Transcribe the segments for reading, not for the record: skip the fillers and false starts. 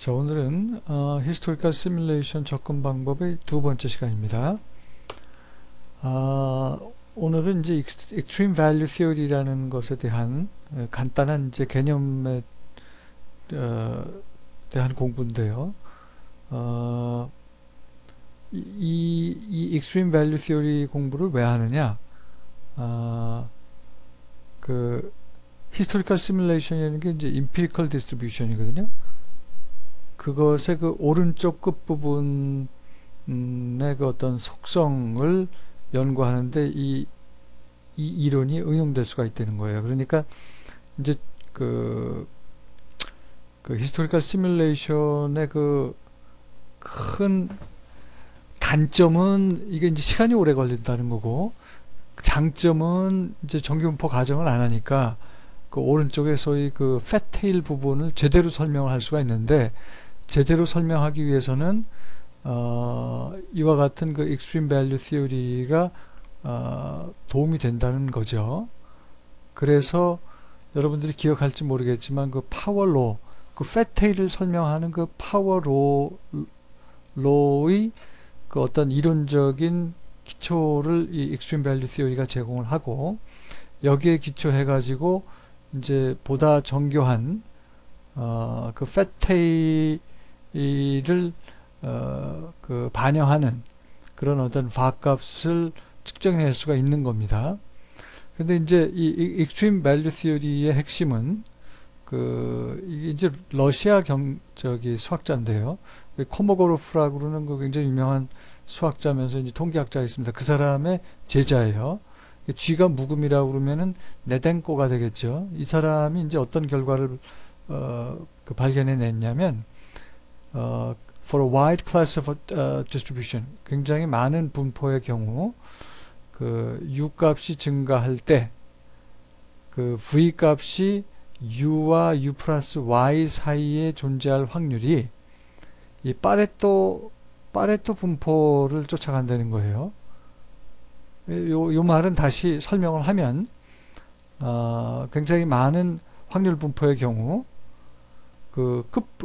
자, 오늘은 히스토리컬 시뮬레이션 접근 방법의 두 번째 시간입니다. 오늘은 이제 Extreme Value Theory라는 것에 대한 간단한 이제 개념에 대한 공부인데요. 이 Extreme Value Theory 공부를 왜 하느냐? 그 Historical Simulation이라는 게 이제 Empirical Distribution이거든요. 그것의 그 오른쪽 끝부분의 그 어떤 속성을 연구하는데 이 이론이 응용될 수가 있다는 거예요. 그러니까 이제 그 히스토리컬 시뮬레이션의 그 큰 단점은 이게 이제 시간이 오래 걸린다는 거고, 장점은 이제 정규분포 가정을 안 하니까 그 오른쪽에 소위 그 팻테일 부분을 제대로 설명을 할 수가 있는데, 제대로 설명하기 위해서는 이와 같은 그 Extreme Value Theory가 도움이 된다는 거죠. 그래서 여러분들이 기억할지 모르겠지만 그 파워로, 그 팻테일을 설명하는 그 파워로의 그 어떤 이론적인 기초를 이 Extreme Value Theory가 제공을 하고, 여기에 기초해 가지고 이제 보다 정교한 그 팻테일을 그 반영하는 그런 어떤 바값을 측정해낼 수가 있는 겁니다. 근데 이제 이 Extreme Value Theory의 핵심은 이게 이제 러시아 수학자인데요. 코모고로프라고 그러는 그 굉장히 유명한 수학자면서 이제 통계학자가 있습니다. 그 사람의 제자예요. 쥐가 묵음이라고 그러면은 네덴코가 되겠죠. 이 사람이 이제 어떤 결과를 발견해냈냐면, for a wide class of distribution, 굉장히 많은 분포의 경우 그 u 값이 증가할 때 그 v 값이 u와 u 플러스 y 사이에 존재할 확률이 이 파레토 분포를 쫓아간다는 거예요. 요 말은 다시 설명을 하면, 굉장히 많은 확률 분포의 경우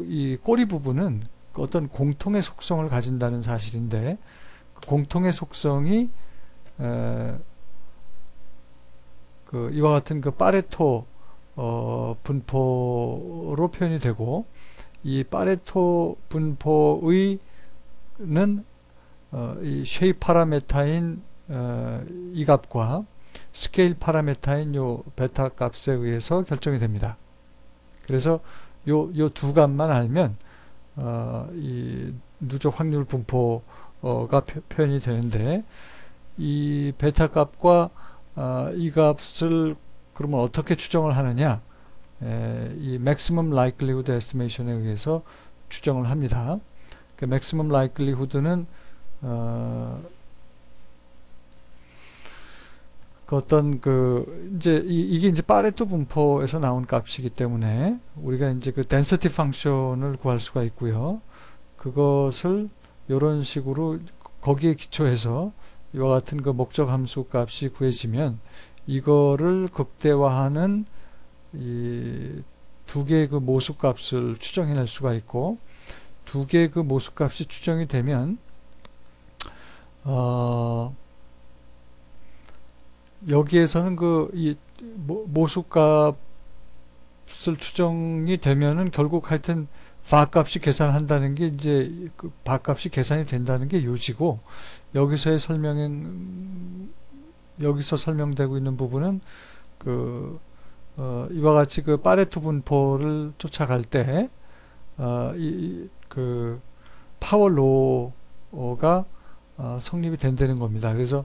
이 꼬리 부분은 어떤 공통의 속성을 가진다는 사실인데, 그 공통의 속성이 이와 같은 그 파레토 분포로 표현이 되고, 이 파레토 분포의 이 쉐입 파라메타인 이 값과 스케일 파라메타인 요 베타 값에 의해서 결정이 됩니다. 그래서 요 두 값만 알면 이 누적 확률 분포가 표현이 되는데, 이 베타 값과 이 값을 그러면 어떻게 추정을 하느냐? 이 maximum likelihood estimation에 의해서 추정을 합니다. 그 maximum likelihood는 이게 이제 파레토 분포에서 나온 값이기 때문에 우리가 이제 그 density 펑션을 구할 수가 있고요. 그것을 이런 식으로 거기에 기초해서 이와 같은 그 목적 함수 값이 구해지면, 이거를 극대화하는 이 두 개의 그 모수 값을 추정해낼 수가 있고, 두 개의 그 모수 값이 추정이 되면 여기에서는 이 모수 값을 추정이 되면은 결국 하여튼 바값이 계산한다는 게 이제 그 바값이 계산이 된다는 게 요지고, 여기서 설명되고 있는 부분은 이와 같이 그 파레토 분포를 쫓아갈 때 그 파워로가 성립이 된다는 겁니다. 그래서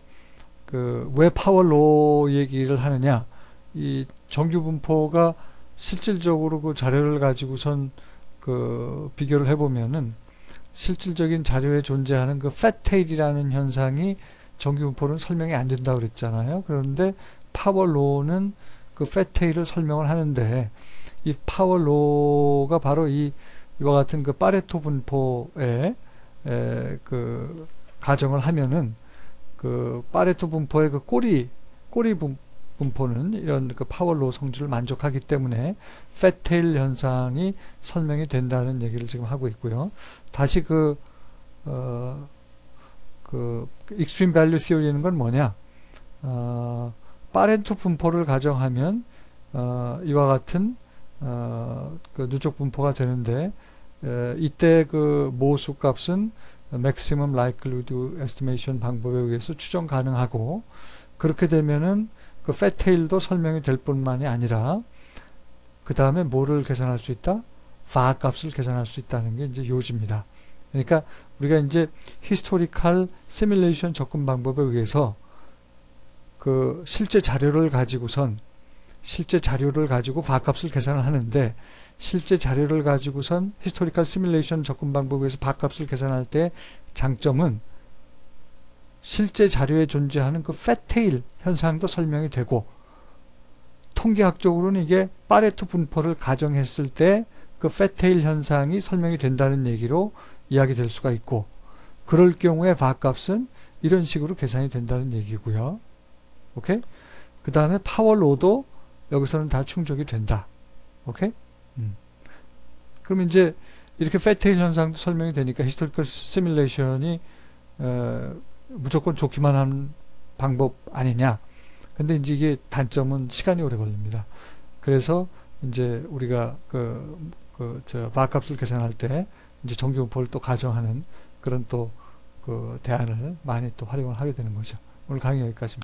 왜 파워로 얘기를 하느냐, 이 정규 분포가 실질적으로 그 자료를 가지고선 비교를 해보면은 실질적인 자료에 존재하는 그 팻테일이라는 현상이 정규 분포는 설명이 안 된다고 그랬잖아요. 그런데 파워로는 그 팻테일을 설명을 하는데, 이 파워로가 바로 이와 같은 그 파레토 분포에 가정을 하면은 그 파레토 분포의 그 꼬리 분포는 이런 그 파워로 성질을 만족하기 때문에 패테일 현상이 설명이 된다는 얘기를 지금 하고 있고요. 다시 그 익스트림 밸류 시어리는 건 뭐냐? 파렌토 분포를 가정하면 이와 같은 그 누적 분포가 되는데 이때 그 모수 값은 maximum likelihood estimation 방법에 의해서 추정 가능하고, 그렇게 되면은 그 패테일도 설명이 될 뿐만이 아니라 그 다음에 뭐를 계산할 수 있다? 바 값을 계산할 수 있다는 게 이제 요지입니다. 그러니까 우리가 이제 히스토리컬 시뮬레이션 접근 방법에 의해서 그 실제 자료를 가지고 바 값을 계산을 하는데, 실제 자료를 가지고선 히스토리컬 시뮬레이션 접근 방법에서 바 값을 계산할 때 장점은 실제 자료에 존재하는 그 패테일 현상도 설명이 되고, 통계학적으로는 이게 파레토 분포를 가정했을 때 그 패테일 현상이 설명이 된다는 얘기로 이야기될 수가 있고, 그럴 경우에 바 값은 이런 식으로 계산이 된다는 얘기고요. 오케이? 그 다음에 파워로도 여기서는 다 충족이 된다. 오케이? 그럼 이제 이렇게 패테일 현상도 설명이 되니까 히스토리컬 시뮬레이션이 무조건 좋기만 한 방법 아니냐. 근데 이제 이게 단점은 시간이 오래 걸립니다. 그래서 이제 우리가 바 값을 계산할 때 이제 정규분포를 또 가정하는 그런 또 그 대안을 많이 또 활용을 하게 되는 거죠. 오늘 강의 여기까지입니다.